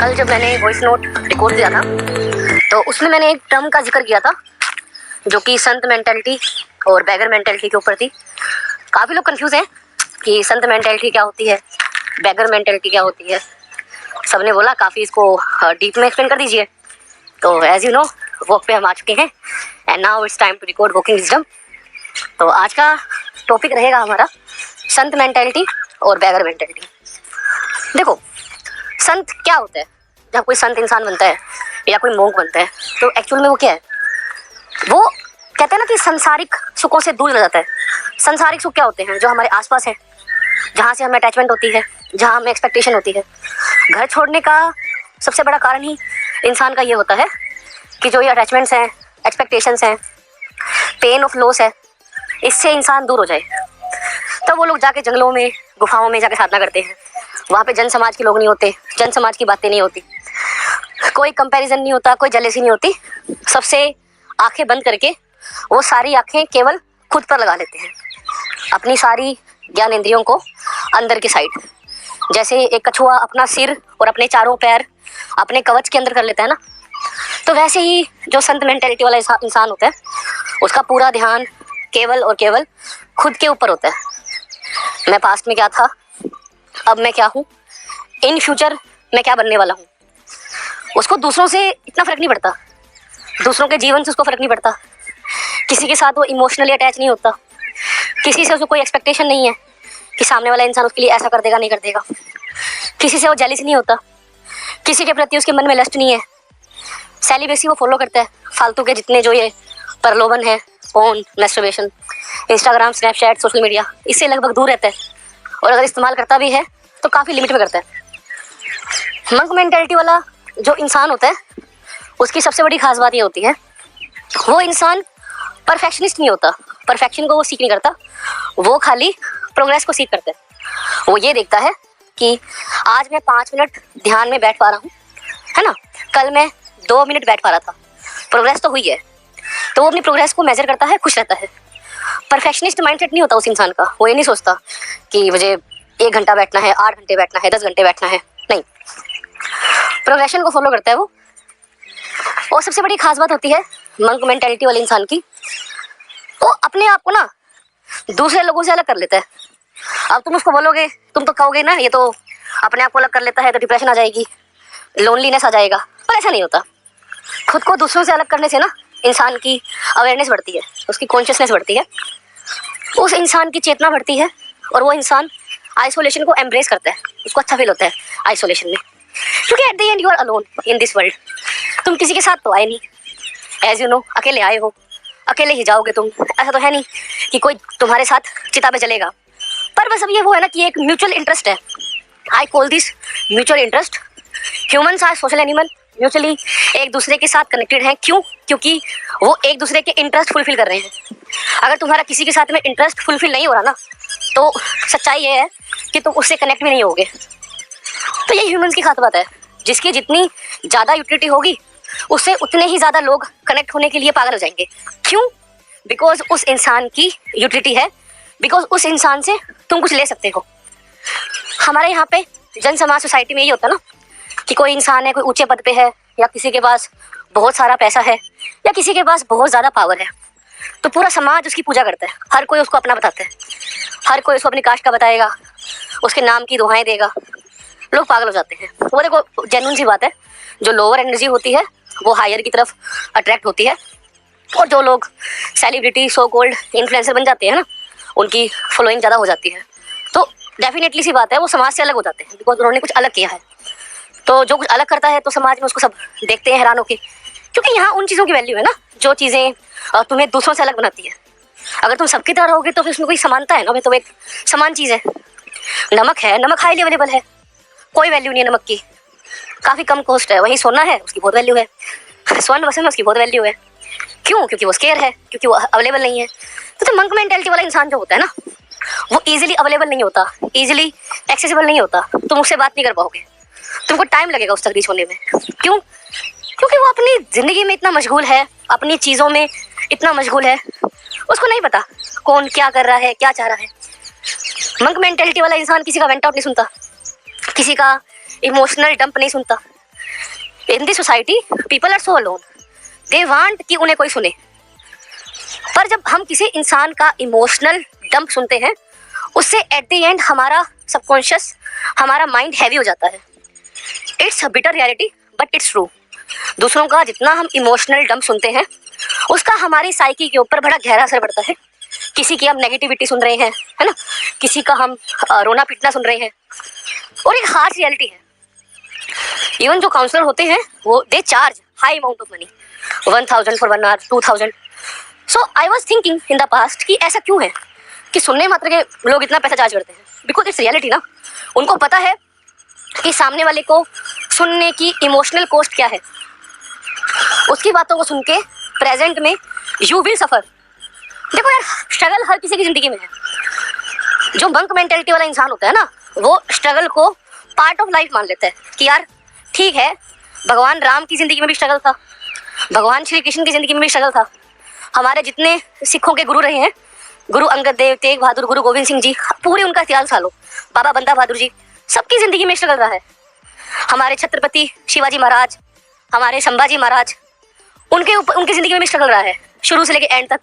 कल जब मैंने वॉइस नोट रिकॉर्ड किया था तो उसमें मैंने एक टर्म का जिक्र किया था जो कि संत मेंटालिटी और बैगर मेंटालिटी के ऊपर थी। काफ़ी लोग कंफ्यूज हैं कि संत मेंटालिटी क्या होती है, बैगर मेंटालिटी क्या होती है। सबने बोला काफ़ी इसको डीप में एक्सप्लेन कर दीजिए। तो एज यू नो वॉक पे हम आ चुके हैं and now it's time to record walking wisdom. तो आज का टॉपिक रहेगा हमारा संत मेंटालिटी और बैगर मेंटालिटी। देखो, संत क्या होता है? जब कोई संत इंसान बनता है या कोई मोंक बनता है तो एक्चुअल में वो क्या है? वो कहते हैं ना कि संसारिक सुखों से दूर रह जाता है। संसारिक सुख क्या होते हैं? जो हमारे आसपास है, जहाँ से हमें अटैचमेंट होती है, जहाँ हमें एक्सपेक्टेशन होती है। घर छोड़ने का सबसे बड़ा कारण ही इंसान का ये होता है कि जो ये अटैचमेंट्स हैं, एक्सपेक्टेशंस हैं, पेन ऑफ लॉस है, इससे इंसान दूर हो जाए। तब वो लोग जाके जंगलों में, गुफाओं में जाके साधना करते हैं। वहाँ पे जन समाज के लोग नहीं होते, जन समाज की बातें नहीं होती, कोई कंपैरिजन नहीं होता, कोई जेलेसी नहीं होती। सबसे आंखें बंद करके वो सारी आंखें केवल खुद पर लगा लेते हैं, अपनी सारी ज्ञान इंद्रियों को अंदर की साइड। जैसे एक कछुआ अपना सिर और अपने चारों पैर अपने कवच के अंदर कर लेता है ना, तो वैसे ही जो संत मेंटेलिटी वाला इंसान होता है उसका पूरा ध्यान केवल और केवल खुद के ऊपर होता है। मैं पास्ट में क्या था, अब मैं क्या हूँ, इन फ्यूचर मैं क्या बनने वाला हूँ। उसको दूसरों से इतना फर्क नहीं पड़ता, दूसरों के जीवन से उसको फर्क नहीं पड़ता, किसी के साथ वो इमोशनली अटैच नहीं होता, किसी से उसको कोई एक्सपेक्टेशन नहीं है कि सामने वाला इंसान उसके लिए ऐसा कर देगा नहीं कर देगा, किसी से वो जेलिस नहीं होता, किसी के प्रति उसके मन में लस्ट नहीं है। सेलिब्रेसी वो फॉलो करता है, फालतू के जितने जो ये प्रलोभन है, phone, masturbation, Instagram, Snapchat, social media, इससे लगभग दूर रहता है। और अगर इस्तेमाल करता भी है तो काफ़ी लिमिट में करता है। मंक मेंटालिटी वाला जो इंसान होता है उसकी सबसे बड़ी खास बात ये होती है, वो इंसान परफेक्शनिस्ट नहीं होता, परफेक्शन को वो सीख नहीं करता, वो खाली प्रोग्रेस को सीख करता है। वो ये देखता है कि आज मैं 5 मिनट ध्यान में बैठ पा रहा हूँ, है ना, कल मैं 2 मिनट बैठ पा रहा था, प्रोग्रेस तो हुई है। तो वो अपनी प्रोग्रेस को मेजर करता है, खुश रहता है। परफेक्शनिस्ट माइंडसेट नहीं होता उस इंसान का। वो ये नहीं सोचता कि मुझे 1 घंटा बैठना है, 8 घंटे बैठना है, 10 घंटे बैठना है, नहीं, प्रोग्रेशन को फॉलो करता है वो। और सबसे बड़ी खास बात होती है मंक मेंटालिटी वाले इंसान की, वो अपने आप को ना दूसरे लोगों से अलग कर लेता है। अब तुम उसको बोलोगे, तुम तो कहोगे ना ये तो अपने आप को अलग कर लेता है तो डिप्रेशन आ जाएगी, लोनलीनेस आ जाएगा, पर ऐसा नहीं होता। खुद को दूसरों से अलग करने से ना इंसान की अवेयरनेस बढ़ती है, उसकी कॉन्शियसनेस बढ़ती है, उस इंसान की चेतना बढ़ती है और वो इंसान आइसोलेशन को एम्ब्रेस करता है। उसको अच्छा फील होता है आइसोलेशन में, क्योंकि at the end you are alone in this world. तुम किसी के साथ तो आए नहीं, एज यू नो, अकेले आए हो, अकेले ही जाओगे तुम। ऐसा तो है नहीं कि कोई तुम्हारे साथ चिता पे चलेगा। पर बस अब ये वो है ना कि एक म्यूचुअल इंटरेस्ट है। I call this mutual interest. Humans are social animal, mutually एक दूसरे के साथ कनेक्टेड हैं। क्यों? क्योंकि वो एक दूसरे के इंटरेस्ट फुलफिल कर रहे हैं। अगर तुम्हारा किसी के साथ में इंटरेस्ट फुलफिल नहीं हो रहा ना, तो सच्चाई ये है कि तुम उससे कनेक्ट भी नहीं होगे। तो ये ह्यूमंस की खास बात है, जिसकी जितनी ज़्यादा यूटिलिटी होगी उससे उतने ही ज़्यादा लोग कनेक्ट होने के लिए पागल हो जाएंगे। क्यों? बिकॉज उस इंसान की यूटिलिटी है, बिकॉज उस इंसान से तुम कुछ ले सकते हो। हमारे यहाँ पे जन समाज सोसाइटी में यही होता ना कि कोई इंसान है, कोई ऊंचे पद पे है, या किसी के पास बहुत सारा पैसा है, या किसी के पास बहुत ज़्यादा पावर है, तो पूरा समाज उसकी पूजा करता है। हर कोई उसको अपना बताता है, हर कोई उसको अपनी कास्ट का बताएगा, उसके नाम की दुहाएं देगा। लोग पागल हो जाते हैं। वो देखो, जेन्युइन सी बात है, जो लोअर एनर्जी होती है वो हायर की तरफ अट्रैक्ट होती है, और जो लोग सेलिब्रिटी, सो कॉल्ड इन्फ्लुएंसर बन जाते हैं ना, उनकी फॉलोइंग ज़्यादा हो जाती है, तो डेफिनेटली सी बात है वो समाज से अलग हो जाते हैं, बिकॉज उन्होंने कुछ अलग किया है। तो जो कुछ अलग करता है तो समाज में उसको सब देखते हैं हैरान होके, क्योंकि यहाँ उन चीज़ों की वैल्यू है ना जो चीज़ें तुम्हें दूसरों से अलग बनाती है। अगर तुम सबकी तरह रहोगे तो फिर उसमें कोई समानता है ना, तो एक समान चीज़ है। नमक है, नमक हाईली अवेलेबल है, कोई वैल्यू नहीं है नमक की, काफ़ी कम कॉस्ट है। वही सोना है, उसकी बहुत वैल्यू है, स्वर्ण वसन उसकी बहुत वैल्यू है। क्यों? क्योंकि वो स्केयर है, क्योंकि वो अवेलेबल नहीं है। तो मंक मेंटालिटी वाला इंसान जो होता है ना, वो इजीली अवेलेबल नहीं होता, इजीली एक्सेसिबल नहीं होता। तुम उससे बात नहीं कर पाओगे, तुमको टाइम लगेगा उस तक रीच होने में। क्यों? क्योंकि वो अपनी ज़िंदगी में इतना मशगूल है, अपनी चीज़ों में इतना मशगूल है, उसको नहीं पता कौन क्या कर रहा है, क्या चाह रहा है। मंक मेंटालिटी वाला इंसान किसी का वेंट आउट नहीं सुनता, किसी का इमोशनल डंप नहीं सुनता, in this society people are so alone, they want कि उन्हें कोई सुने। पर जब हम किसी इंसान का इमोशनल डंप सुनते हैं, उससे एट द एंड हमारा सबकॉन्शियस, हमारा माइंड हैवी हो जाता है। It's a bitter reality but it's true. दूसरों का जितना हम इमोशनल डंप सुनते हैं, उसका हमारी साइकी के ऊपर बड़ा गहरा असर पड़ता है। किसी की हम नेगेटिविटी सुन रहे हैं, है ना, किसी का हम रोना पीटना सुन रहे हैं, और एक हार्श रियलिटी है। इवन जो काउंसलर होते हैं वो they charge high amount of money, 1000 for 1 hour, 2000। So I was thinking in the past कि ऐसा क्यों है कि सुनने मात्र के लोग इतना पैसा चार्ज करते हैं। बिकॉज इट्स रियलिटी ना। उनको पता है कि सामने वाले को सुनने की इमोशनल कॉस्ट क्या है। उसकी बातों को सुन के प्रेजेंट में यू विल सफर। देखो यार, स्ट्रगल हर किसी की जिंदगी में है। जो मंक मेंटेलिटी वाला इंसान होता है ना, वो स्ट्रगल को पार्ट ऑफ लाइफ मान लेता है कि यार ठीक है, भगवान राम की जिंदगी में भी स्ट्रगल था, भगवान श्री कृष्ण की जिंदगी में भी स्ट्रगल था, हमारे जितने सिखों के गुरु रहे हैं, गुरु अंगद देव, तेग बहादुर, गुरु गोविंद सिंह जी, पूरे उनका इतिहास उठा लो, बाबा बंदा बहादुर जी, सबकी जिंदगी में स्ट्रगल रहा है। हमारे छत्रपति शिवाजी महाराज, हमारे संभाजी महाराज, उनकी जिंदगी में भी स्ट्रगल रहा है। शुरू से लेके एंड तक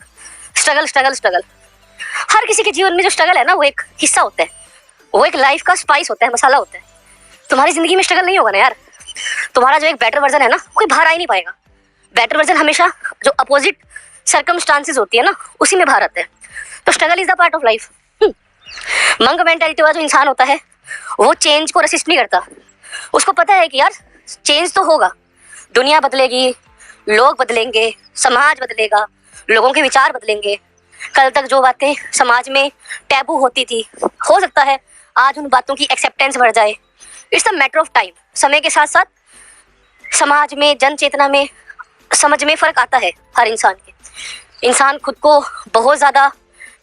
स्ट्रगल स्ट्रगल स्ट्रगल। हर किसी के जीवन में जो स्ट्रगल है ना, वो एक हिस्सा होता है, वो एक लाइफ का स्पाइस होता है, मसाला होता है। तुम्हारी जिंदगी में स्ट्रगल नहीं होगा ना यार, तुम्हारा जो एक बेटर वर्जन है ना, कोई बाहर आ ही नहीं पाएगा। बेटर वर्जन हमेशा जो अपोजिट सर्कमस्टांसेस होती है ना, उसी में बाहर आता है। तो struggle is the part of life. Monk mentality वाला जो इंसान होता है, वो चेंज को रेसिस्ट नहीं करता। उसको पता है कि यार चेंज तो होगा, दुनिया बदलेगी, लोग बदलेंगे, समाज बदलेगा, लोगों के विचार बदलेंगे। कल तक जो बातें समाज में टैबू होती थी, हो सकता है आज उन बातों की एक्सेप्टेंस बढ़ जाए। It's a matter of time. समय के साथ साथ समाज में, जन चेतना में, समझ में फ़र्क आता है हर इंसान के। इंसान खुद को बहुत ज़्यादा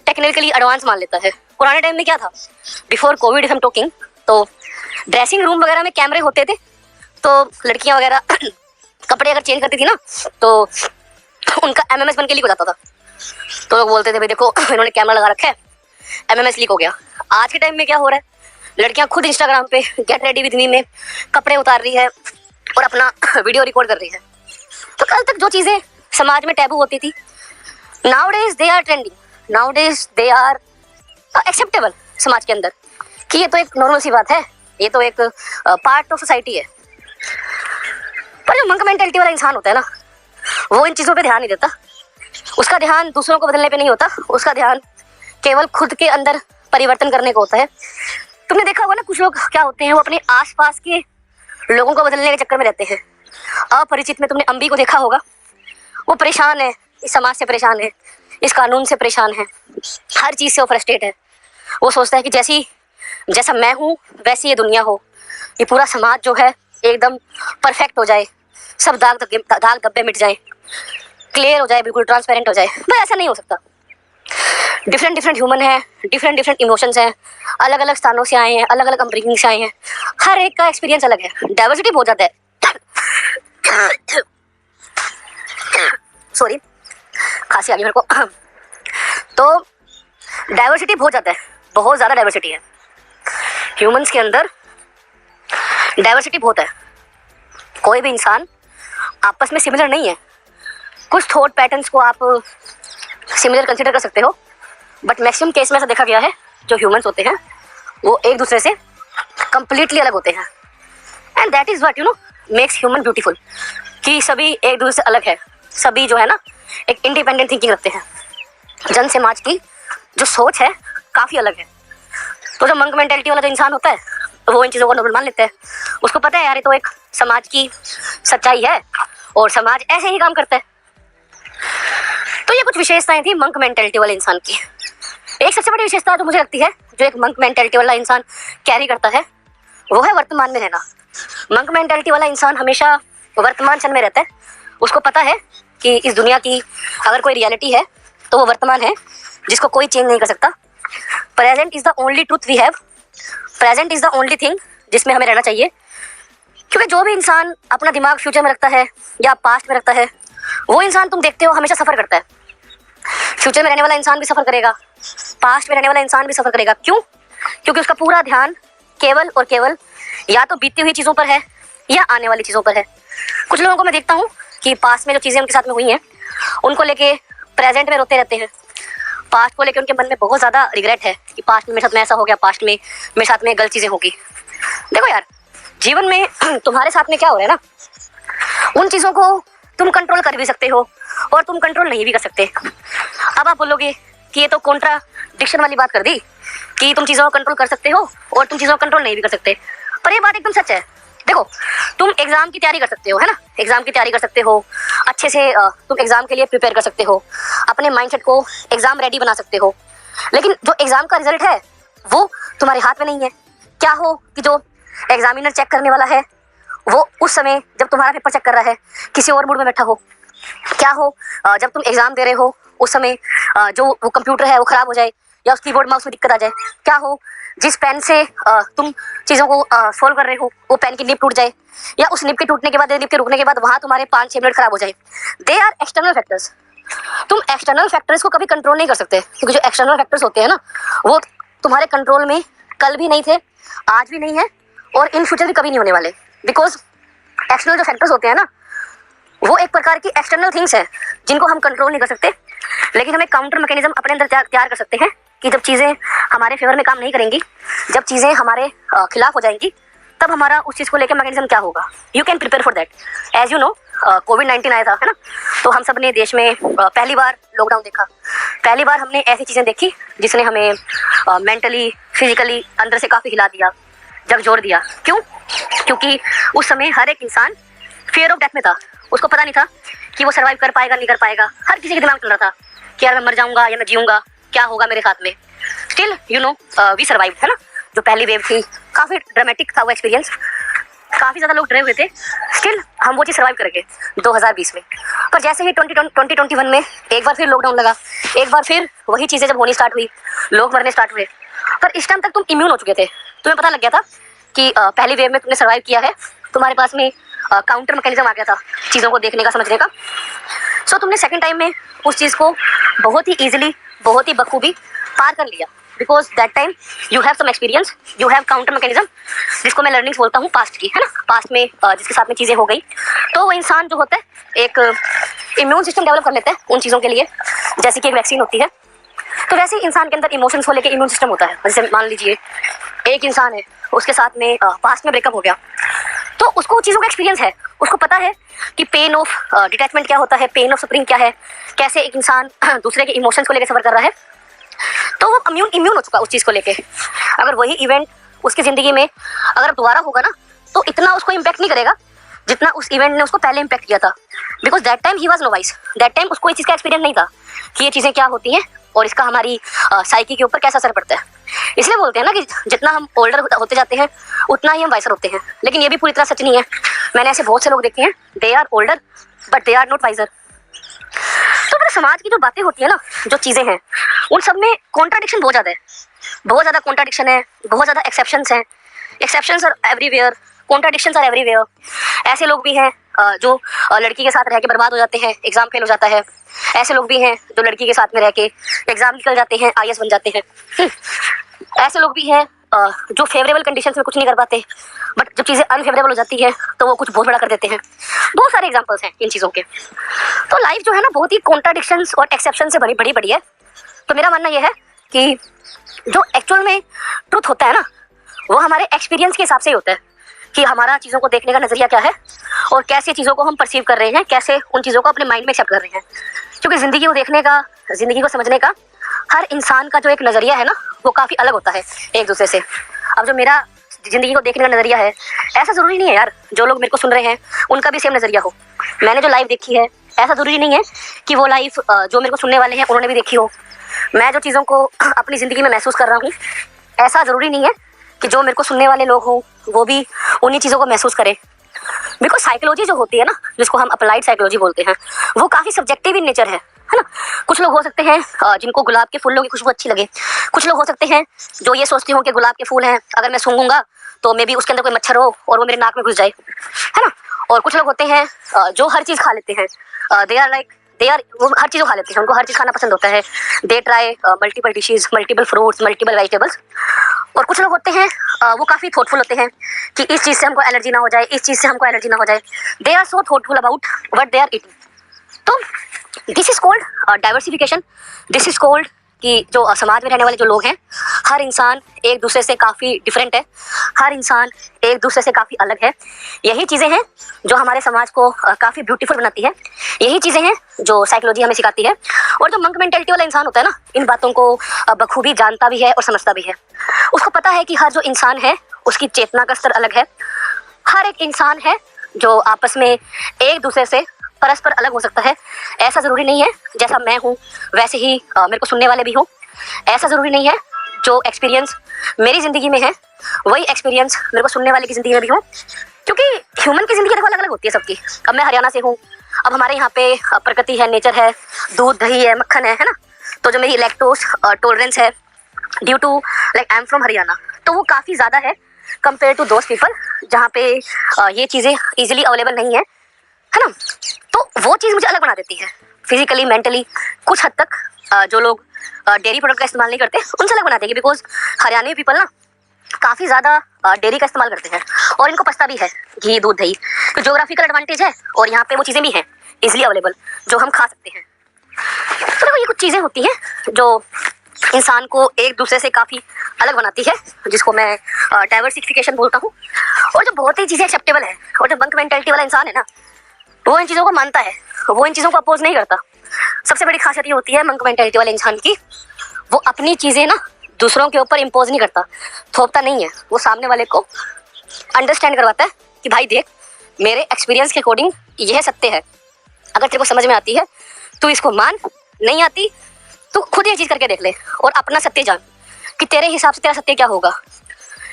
टेक्निकली एडवांस मान लेता है। पुराने टाइम में क्या था, before Covid if I am talking, तो ड्रेसिंग रूम वगैरह में कैमरे होते थे, तो लड़कियां वगैरह कपड़े अगर चेंज करती थी ना, तो उनका एमएमएस बन के लीक हो जाता था। तो लोग बोलते थे भाई देखो इन्होंने कैमरा लगा रखा है, एमएमएस लीक हो गया। आज के टाइम में क्या हो रहा है, लड़कियां खुद इंस्टाग्राम पे गेट रेडी विद मी में कपड़े उतार रही है और अपना वीडियो रिकॉर्ड कर रही है। तो कल तक जो चीज़ें समाज में टैबू होती थी, nowadays they are trending, nowadays they are acceptable समाज के अंदर, कि ये तो एक नॉर्मल सी बात है, ये तो एक पार्ट ऑफ सोसाइटी है। पर जो मंक मेंटालिटी वाला इंसान होता है ना, वो इन चीज़ों पे ध्यान नहीं देता। उसका ध्यान दूसरों को बदलने पे नहीं होता, उसका ध्यान केवल खुद के अंदर परिवर्तन करने को होता है। तुमने देखा होगा ना, कुछ लोग क्या होते हैं, वो अपने आसपास के लोगों को बदलने के चक्कर में रहते हैं। अपरिचित में तुमने अम्बी को देखा होगा, वो परेशान है, इस समाज से परेशान है, इस कानून से परेशान है, हर चीज़ से वो फ्रस्ट्रेट है। वो सोचता है कि जैसा मैं हूँ वैसी ये दुनिया हो, ये पूरा समाज जो है एकदम परफेक्ट हो जाए, सब दाग धब्बे मिट जाए, क्लियर हो जाए, बिल्कुल ट्रांसपेरेंट हो जाए। बस ऐसा नहीं हो सकता। डिफरेंट ह्यूमन है, डिफरेंट इमोशंस हैं, अलग अलग स्थानों से आए हैं, अलग अलग अपब्रिंगिंग से आए हैं, हर एक का एक्सपीरियंस अलग है। डाइवर्सिटी बहुत ज़्यादा है। सॉरी, खांसी आ गई मेरे को। तो डाइवर्सिटी बहुत ज़्यादा है, बहुत ज़्यादा डाइवर्सिटी है ह्यूमंस के अंदर, डाइवर्सिटी बहुत है। कोई भी इंसान आपस में सिमिलर नहीं है। कुछ थॉट पैटर्न्स को आप सिमिलर कंसिडर कर सकते हो, बट मैक्सिमम केस में ऐसा देखा गया है, जो ह्यूमंस होते हैं वो एक दूसरे से कंप्लीटली अलग होते हैं। And that is what makes human beautiful, कि सभी एक दूसरे से अलग है, सभी जो है ना एक इंडिपेंडेंट थिंकिंग रखते हैं। जन समाज की जो सोच है काफ़ी अलग है। तो जो मंक मेंटालिटी वाला जो इंसान होता है, वो इन चीज़ों को नॉर्मल मान लेता है। उसको पता है यार ये तो एक समाज की सच्चाई है और समाज ऐसे ही काम करता है। तो ये कुछ विशेषताएं थी मंक मेंटालिटी वाले इंसान की। एक सबसे बड़ी विशेषता जो मुझे लगती है, जो एक मंक मेंटालिटी वाला इंसान कैरी करता है, वो है वर्तमान में रहना। मंक मेंटालिटी वाला इंसान हमेशा वर्तमान क्षण में रहता है। उसको पता है कि इस दुनिया की अगर कोई रियलिटी है तो वो वर्तमान है, जिसको कोई चेंज नहीं कर सकता। Present is the only truth we have, present is the only thing जिसमें हमें रहना चाहिए। क्योंकि जो भी इंसान अपना दिमाग फ्यूचर में रखता है या पास्ट में रखता है, वो इंसान तुम देखते हो हमेशा सफ़र करता है। फ्यूचर में रहने वाला इंसान भी सफ़र करेगा, पास्ट में रहने वाला इंसान भी सफ़र करेगा। क्यों? क्योंकि उसका पूरा ध्यान केवल और केवल या तो बीती हुई चीज़ों पर है या आने वाली चीज़ों पर है। कुछ लोगों को मैं देखता हूँ कि पास्ट में जो चीज़ें उनके साथ में हुई हैं उनको लेके प्रेजेंट में रोते रहते हैं। पास्ट को लेके उनके मन में बहुत ज़्यादा रिग्रेट है कि पास्ट में मेरे साथ में ऐसा हो गया, पास्ट में मेरे साथ में गलत चीज़ें होगी। देखो यार, जीवन में तुम्हारे साथ में क्या हो रहा है ना, उन चीज़ों को तुम कंट्रोल कर भी सकते हो और तुम कंट्रोल नहीं भी कर सकते। अब आप बोलोगे कि ये तो कॉन्ट्राडिक्शन वाली बात कर दी कि तुम चीज़ों को कंट्रोल कर सकते हो और तुम चीज़ों को कंट्रोल नहीं भी कर सकते, पर ये बात एकदम सच है। देखो, तुम एग्जाम की तैयारी कर सकते हो, है ना, एग्जाम की तैयारी कर सकते हो अच्छे से, तुम एग्जाम के लिए प्रिपेयर कर सकते हो, अपने माइंडसेट को एग्जाम रेडी बना सकते हो, लेकिन जो एग्जाम का रिजल्ट है वो तुम्हारे हाथ में नहीं है। क्या हो कि जो एग्जामिनर चेक करने वाला है वो उस समय जब तुम्हारा पेपर चेक कर रहा है किसी और मूड में बैठा हो। क्या हो जब तुम एग्जाम दे रहे हो उस समय जो वो कंप्यूटर है वो खराब हो जाए या उस कीबोर्ड माउस में दिक्कत आ जाए। क्या हो जिस पेन से तुम चीज़ों को सॉल्व कर रहे हो वो पेन की निब टूट जाए, या उस निब के टूटने के बाद, निब के रुकने के बाद वहाँ तुम्हारे 5-6 मिनट खराब हो जाए। They are external factors. तुम एक्सटर्नल फैक्टर्स को कभी कंट्रोल नहीं कर सकते, क्योंकि जो एक्सटर्नल फैक्टर्स होते हैं ना वो तुम्हारे कंट्रोल में कल भी नहीं थे, आज भी नहीं है और इन फ्यूचर भी कभी नहीं होने वाले। बिकॉज एक्सटर्नल जो फैक्टर्स होते हैं ना वो एक प्रकार की एक्सटर्नल थिंग्स है जिनको हम कंट्रोल नहीं कर सकते, लेकिन हमें काउंटर मैकेनिज्म अपने अंदर तैयार कर सकते हैं कि जब चीज़ें हमारे फेवर में काम नहीं करेंगी, जब चीज़ें हमारे खिलाफ हो जाएंगी, तब हमारा उस चीज़ को लेकर मैकेनिज्म क्या होगा। You can prepare for that. As you know, कोविड-19 आया था, है ना, तो हम सब ने देश में पहली बार लॉकडाउन देखा। पहली बार हमने ऐसी चीज़ें देखी जिसने हमें मेंटली, फिजिकली अंदर से काफ़ी हिला दिया, झकझोर दिया। क्यों? क्योंकि उस समय हर एक इंसान फियर ऑफ डेथ में था। उसको पता नहीं था कि वो सर्वाइव कर पाएगा नहीं कर पाएगा। हर किसी के दिमाग में चल रहा था कि यार मैं मर जाऊंगा या मैं जीऊंगा, क्या होगा मेरे साथ में। Still you know we survive, है ना। जो पहली वेव थी काफ़ी ड्रामेटिक था वो एक्सपीरियंस, काफ़ी ज़्यादा लोग डरे हुए थे, स्टिल हम वो चीज़ सर्वाइव करेंगे 2020 में। पर जैसे ही 2021 में एक बार फिर लॉकडाउन लगा, एक बार फिर वही चीज़ें जब होनी स्टार्ट हुई, लोग मरने स्टार्ट हुए, पर इस टाइम तक तुम इम्यून हो चुके थे। तुम्हें पता लग गया था कि पहली वेव में तुमने सर्वाइव किया है, तुम्हारे पास में काउंटर मैकेनिज्म आ गया था चीज़ों को देखने का, समझने का। सो तुमने सेकंड टाइम में उस चीज़ को बहुत ही ईजिली, बहुत ही बखूबी पार कर लिया, because that time you have some experience, you have counter mechanism, जिसको मैं लर्निंग्स बोलता हूँ पास्ट की, है ना। पास्ट में जिसके साथ में चीज़ें हो गई, तो वो इंसान जो होता है एक इम्यून सिस्टम डेवलप कर लेता है उन चीज़ों के लिए, जैसे कि एक वैक्सीन होती है। तो वैसे ही इंसान के अंदर इमोशंस को लेकर इम्यून सिस्टम होता है। जैसे मान लीजिए एक इंसान है, उसके साथ में पास्ट में ब्रेकअप हो गया, तो उसको चीज़ों का एक्सपीरियंस है, उसको पता है कि पेन ऑफ डिटैचमेंट क्या होता है, पेन ऑफ सफरिंग क्या है, कैसे एक इंसान दूसरे के इमोशंस को लेकर सफर कर रहा है। तो वो इम्यून हो चुका उस चीज़ को लेके। अगर वही इवेंट उसकी ज़िंदगी में अगर दोबारा होगा ना, तो इतना उसको इम्पैक्ट नहीं करेगा जितना उस इवेंट ने उसको पहले इम्पैक्ट किया था। Because that time he was novice, that time उसको इस चीज़ का एक्सपीरियंस नहीं था कि ये चीज़ें क्या होती हैं और इसका हमारी साइकी के ऊपर कैसा असर पड़ता है। इसलिए बोलते हैं ना कि जितना हम ओल्डर होते जाते हैं उतना ही हम वाइसर होते हैं, लेकिन ये भी पूरी तरह सच नहीं है। मैंने ऐसे बहुत से लोग देखे हैं, they are older but they are not wiser. तो मेरे समाज की जो बातें होती है ना, जो चीज़ें हैं, उन सब में कॉन्ट्राडिक्शन बहुत ज़्यादा है, बहुत ज़्यादा कॉन्ट्राडिक्शन है, बहुत ज़्यादा एक्सेप्शंस हैं। Exceptions are everywhere, contradictions are everywhere. ऐसे लोग भी हैं जो लड़की के साथ रह के बर्बाद हो जाते हैं, एग्जाम फेल हो जाता है। ऐसे लोग भी हैं जो लड़की के साथ में रह के एग्जाम निकल जाते हैं, IAS बन जाते हैं। ऐसे लोग भी हैं जो फेवरेबल कंडीशंस में कुछ नहीं कर पाते, बट जब चीज़ें अनफेवरेबल हो जाती है तो वो कुछ बहुत बड़ा कर देते हैं। बहुत सारे एग्जांपल्स हैं इन चीज़ों के। तो लाइफ जो है ना बहुत ही कॉन्ट्राडिक्शंस और एक्सेप्शन से बड़ी बड़ी है। तो मेरा मानना यह है कि जो एक्चुअल में ट्रुथ होता है ना, वो हमारे एक्सपीरियंस के हिसाब से ही होता है कि हमारा चीज़ों को देखने का नज़रिया क्या है और कैसे चीज़ों को हम परसीव कर रहे हैं, कैसे उन चीज़ों को अपने माइंड में एक्सेप्ट कर रहे हैं। क्योंकि ज़िंदगी को देखने का, ज़िंदगी को समझने का हर इंसान का जो एक नज़रिया है ना, वो काफ़ी अलग होता है एक दूसरे से। अब जो मेरा ज़िंदगी को देखने का नज़रिया है, ऐसा ज़रूरी नहीं है यार जो लोग मेरे को सुन रहे हैं उनका भी सेम नज़रिया हो। मैंने जो लाइफ देखी है, ऐसा ज़रूरी नहीं है कि वो लाइफ जो मेरे को सुनने वाले हैं उन्होंने भी देखी हो। मैं जो चीज़ों को अपनी ज़िंदगी में महसूस कर रहा हूँ, ऐसा ज़रूरी नहीं है कि जो मेरे को सुनने वाले लोग हों वो भी उन्हीं चीज़ों को महसूस करें। बिकॉज साइकोलॉजी जो होती है ना, जिसको हम अप्लाइड साइकोलॉजी बोलते हैं, वो काफ़ी सब्जेक्टिव इन नेचर है ना। कुछ लोग हो सकते हैं जिनको गुलाब के फूलों की खुशबू अच्छी लगे, कुछ लोग हो सकते हैं जो ये सोचते हो कि गुलाब के फूल हैं, अगर मैं सूंघूंगा तो मे बी उसके अंदर कोई मच्छर हो और वो मेरे नाक में घुस जाए, है ना। और कुछ लोग होते हैं जो हर चीज़ खा लेते हैं, वो हर चीज़ खा लेते हैं, उनको हर चीज़ खाना पसंद होता है। They try multiple dishes, multiple fruits, multiple vegetables. और कुछ लोग होते हैं वो काफ़ी थॉटफुल होते हैं कि इस चीज़ से हमको एलर्जी ना हो जाए, इस चीज़ से हमको एलर्जी ना हो जाए। They are so thoughtful about what they are eating. तो this is called diversification. This is called कि जो समाज में रहने वाले जो लोग हैं, हर इंसान एक दूसरे से काफ़ी डिफरेंट है, हर इंसान एक दूसरे से काफ़ी अलग है। यही चीज़ें हैं जो हमारे समाज को काफ़ी ब्यूटीफुल बनाती है। यही चीज़ें हैं जो साइकोलॉजी हमें सिखाती है। और जो मंक मेंटेलिटी वाला इंसान होता है ना, इन बातों को बखूबी जानता भी है और समझता भी है। उसको पता है कि हर जो इंसान है उसकी चेतना का स्तर अलग है। हर एक इंसान है जो आपस में एक दूसरे से परस्पर अलग हो सकता है। ऐसा ज़रूरी नहीं है जैसा मैं हूँ वैसे ही मेरे को सुनने वाले भी हों। ऐसा ज़रूरी नहीं है जो एक्सपीरियंस मेरी ज़िंदगी में है वही एक्सपीरियंस मेरे को सुनने वाले की ज़िंदगी में भी हो। क्योंकि ह्यूमन की ज़िंदगी देखो अलग अलग होती है सबकी। अब मैं हरियाणा से हूँ, अब हमारे यहाँ पे प्रकृति है, नेचर है, दूध दही है, मक्खन है ना। तो जो मेरी लैक्टोज टॉलरेंस है due to like I am from Haryana, तो वो काफ़ी ज़्यादा है कंपेयर टू दोज पीपल जहाँ पे ये चीज़ें ईजिली अवेलेबल नहीं है ना। तो वो चीज़ मुझे अलग बना देती है फिजिकली, मेंटली। कुछ हद तक जो लोग डेयरी प्रोडक्ट का इस्तेमाल नहीं करते उनसे अलग बना देगी, बिकॉज हरियाणवी पीपल ना काफ़ी ज़्यादा डेयरी का इस्तेमाल करते हैं और इनको पछता भी है घी दूध दही। तो ज्योग्राफिकल एडवांटेज है और यहाँ पे वो चीज़ें भी हैं इजिली अवेलेबल जो हम खा सकते हैं। तो देखो ये कुछ चीज़ें होती हैं जो इंसान को एक दूसरे से काफ़ी अलग बनाती है, जिसको मैं डाइवर्सिफिकेशन बोलता हूँ। और जो बहुत ही चीज़ें एक्सेप्टेबल है, और जो बंक मेंटालिटी वाला इंसान है ना, वो इन चीज़ों को मानता है, वो इन चीज़ों को अपोज नहीं करता। सबसे बड़ी खासियत ये होती है बंक मेंटालिटी वाले इंसान की, वो अपनी चीज़ें ना दूसरों के ऊपर इम्पोज नहीं करता, थोपता नहीं है। वो सामने वाले को अंडरस्टैंड करवाता है कि भाई देख, मेरे एक्सपीरियंस के अकॉर्डिंग यह सत्य है, अगर तेरे को समझ में आती है तो इसको मान, नहीं आती तो खुद ये चीज़ करके देख ले और अपना सत्य जान कि तेरे हिसाब से तेरा सत्य क्या होगा।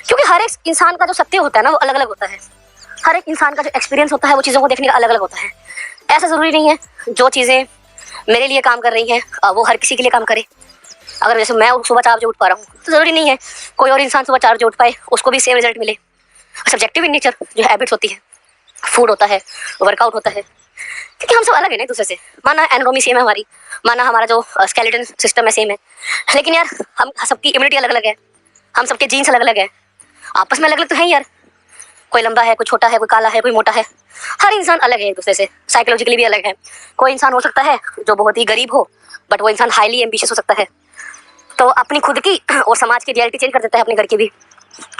क्योंकि हर एक इंसान का जो सत्य होता है ना वो अलग अलग होता है। हर एक इंसान का जो एक्सपीरियंस होता है वो चीज़ों को देखने का अलग अलग होता है। ऐसा ज़रूरी नहीं है जो चीज़ें मेरे लिए काम कर रही हैं वो हर किसी के लिए काम करे। अगर जैसे मैं सुबह 4 बजे उठ पा रहा हूँ तो ज़रूरी नहीं है कोई और इंसान सुबह 4 बजे उठ पाए उसको भी सेम रिजल्ट मिले। सब्जेक्टिव इन नेचर जो हैबिट्स होती है, फूड होता है, वर्कआउट होता है, क्योंकि हम सब अलग है ना एक दूसरे से। माना एनाटॉमी सेम है हमारी, माना हमारा जो स्केलेटन सिस्टम है सेम है, लेकिन यार हम सबकी इम्यूनिटी अलग अलग है, हम सबके जीन्स अलग अलग है, आपस में अलग अलग तो है यार। कोई लंबा है, कोई छोटा है, कोई काला है, कोई मोटा है। हर इंसान अलग है एक दूसरे से, साइकोलॉजिकली भी अलग है। कोई इंसान हो सकता है जो बहुत ही गरीब हो, बट वो इंसान हाईली एम्बिशियस हो सकता है, तो अपनी खुद की और समाज की रियलिटी चेंज कर देता है अपने घर की भी।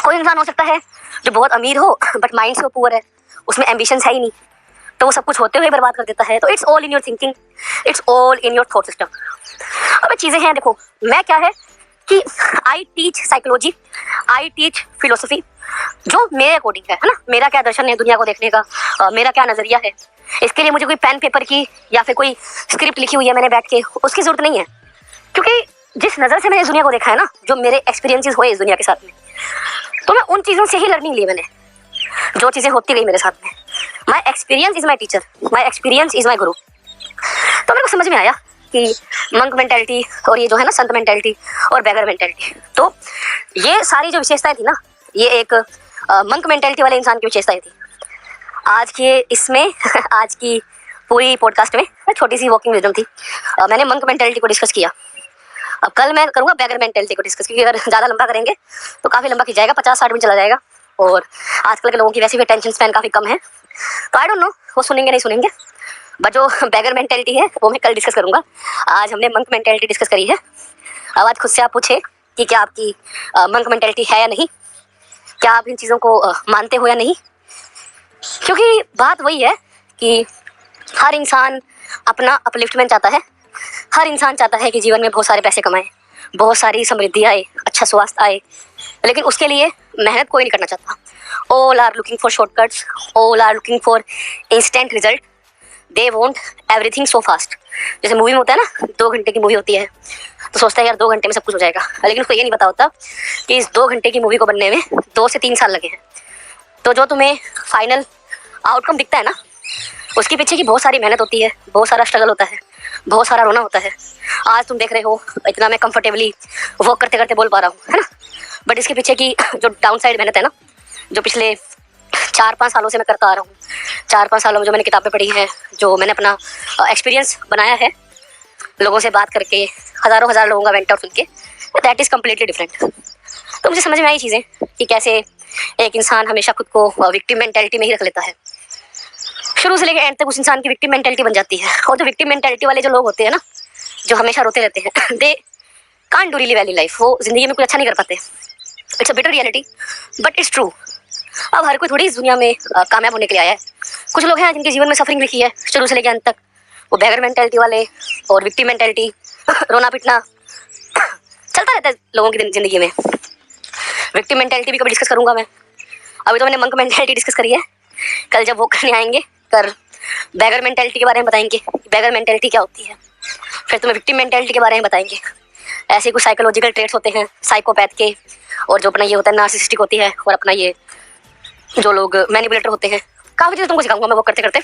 कोई इंसान हो सकता है जो बहुत अमीर हो बट माइंड से वो पुअर है, उसमें एम्बिशंस है ही नहीं, तो वो सब कुछ होते हुए बर्बाद कर देता है। तो it's all in your thinking, it's all in your thought system. अब ये चीज़ें हैं, देखो मैं क्या है कि I teach psychology, I teach philosophy, जो मेरे अकॉर्डिंग है ना। मेरा क्या दर्शन है दुनिया को देखने का, मेरा क्या नज़रिया है, इसके लिए मुझे कोई पेन पेपर की या फिर कोई स्क्रिप्ट लिखी हुई है मैंने बैठ के, उसकी ज़रूरत नहीं है। क्योंकि जिस नज़र से मैंने इस दुनिया को देखा है ना, जो मेरे एक्सपीरियंसेस हुए इस दुनिया के साथ में, तो मैं उन चीज़ों से ही लर्निंग ली मैंने, जो चीज़ें होती गई मेरे साथ में। My experience is my teacher, my experience is my गुरु। तो मेरे को समझ में आया कि मंक मेंटालिटी और ये जो है ना संत मेंटालिटी और बैगर मेंटालिटी, तो ये सारी जो विशेषताएं थी ना, ये एक मंक मेंटालिटी वाले इंसान की विशेषताएं थी। आज के इसमें आज की पूरी पॉडकास्ट में छोटी सी वॉकिंग विजडम थी। मैंने मंक मेंटालिटी को डिस्कस किया। अब कल मैं करूँगा बैगर मेंटालिटी को डिस्कस, क्योंकि अगर ज़्यादा लंबा करेंगे तो काफ़ी लंबा खिंच जाएगा, 50-60 मिनट चला जाएगा, और आजकल के लोगों की वैसे भी अटेंशन स्पैन काफ़ी कम है। तो आई डोंट नो वो सुनेंगे नहीं सुनेंगे, बट जो बैगर मेंटालिटी है वो मैं कल डिस्कस करूँगा। आज हमने मंक मेंटालिटी डिस्कस करी है। अब आज खुद से आप पूछे कि क्या आपकी मंक मेंटालिटी है या नहीं, क्या आप इन चीज़ों को मानते हो या नहीं। क्योंकि बात वही है कि हर इंसान अपना अपलिफ्टमेंट चाहता है, हर इंसान चाहता है कि जीवन में बहुत सारे पैसे कमाए, बहुत सारी समृद्धि आए, अच्छा स्वास्थ्य आए, लेकिन उसके लिए मेहनत कोई नहीं करना चाहता। All are looking for shortcuts, all are looking for instant result, they want everything so fast. जैसे मूवी में होता है ना, 2 घंटे की मूवी होती है तो सोचता है यार 2 घंटे में सब कुछ हो जाएगा, लेकिन उसको ये नहीं पता होता कि इस 2 घंटे की मूवी को बनने में 2 से 3 साल लगे हैं। तो जो तुम्हें फाइनल आउटकम दिखता है ना, उसके पीछे की बहुत सारी मेहनत होती है, बहुत सारा स्ट्रगल होता है, बहुत सारा रोना होता है। आज तुम देख रहे हो इतना मैं कंफर्टेबली वर्क करते करते बोल पा रहा हूँ, है ना, बट इसके पीछे की जो डाउन साइड मेहनत है ना, जो पिछले 4-5 सालों से मैं करता आ रहा हूँ, 4-5 सालों में जो मैंने किताबें पढ़ी हैं, जो मैंने अपना एक्सपीरियंस बनाया है, लोगों से बात करके, हज़ारों लोगों का वेंट आउट सुन के, दैट इज़ कम्प्लीटली डिफरेंट। तो मुझे समझ में आई चीज़ें कि कैसे एक इंसान हमेशा खुद को विक्टिम मेंटेलिटी में ही रख लेता है। शुरू से लेकर एंड तक उस इंसान की विक्टिम मेंटेलिटी बन जाती है। और जो विक्टिम मेंटेलिटी वाले जो लोग होते हैं ना, जो हमेशा रोते रहते हैं, they can't do really value life. वो जिंदगी में कुछ अच्छा नहीं कर पाते। It's a bitter reality but it's true. अब हर कोई थोड़ी इस दुनिया में कामयाब होने के लिए आया है। कुछ लोग हैं जिनके जीवन में सफरिंग लिखी है शुरू से लेकर अंत तक। वो बैगर मेंटेलिटी वाले और विक्टिम मेंटेलिटी, रोना पिटना चलता रहता है लोगों की जिंदगी में। विक्टिम मेंटेलिटी भी कभी डिस्कस करूंगा मैं। अभी तो मैंने मंक मेंटेलिटी डिस्कस करी है। कल जब वो करने आएंगे कर बैगर मेंटेलिटी के बारे में बताएंगे, बैगर मेंटेलिटी क्या होती है। फिर तुम्हें विक्टिम मेंटेलिटी के बारे में बताएंगे। ऐसे कुछ साइकोलॉजिकल ट्रेट्स होते हैं साइकोपैथ के, और जो अपना ये होता है नार्सिसिस्टिक होती है, और अपना ये जो लोग मैनिपुलेटर होते हैं। काफ़ी चीज़ें तुमको सिखाऊंगा मैं वो करते करते।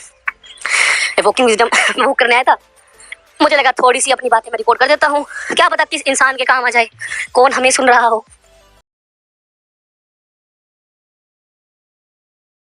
वॉकिंग विजडम वो करने आया था, मुझे लगा थोड़ी सी अपनी बातें मैं रिकॉर्ड कर देता हूँ, क्या पता किस इंसान के काम आ जाए, कौन हमें सुन रहा हो।